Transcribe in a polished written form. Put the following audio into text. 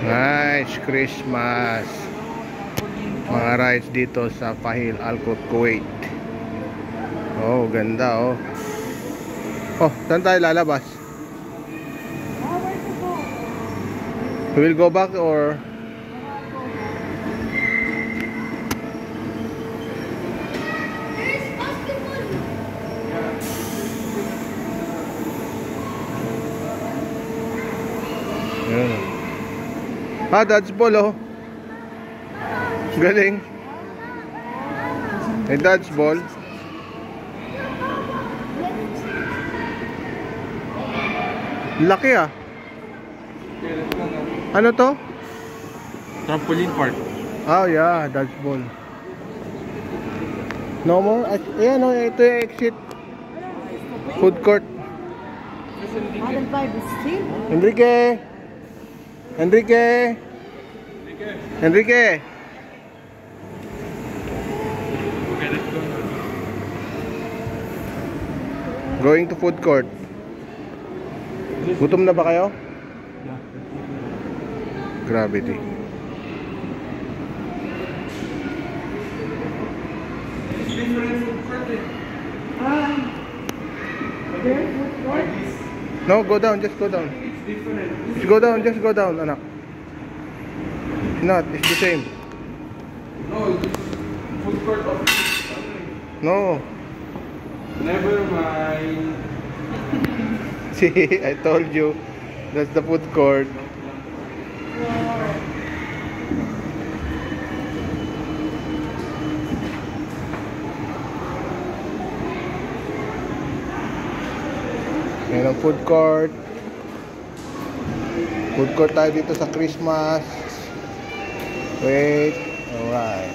Nice Christmas. Mga rides dito sa Fahil Al Kuwait. Oh, ganda oh. Oh, saan tayo lalabas? We will go back or dodgeball oh. Galing. May dodgeball. Laki ah. Ano to? Trampoline park. Oh yeah, dodgeball. No more? Ayan oh, ito yung exit. Food court. Enrique! Enrique! Enrique! Okay, let's go. Going to food court. Gutom na ba kayo? Gravity. No, go down, just go down. Just go down, just go down, anak. Not, it's the same. No, food court of No. never mind. See, I told you. That's the food court. Yan ang food court. Food court tayo dito sa Christmas. Wait. Alright.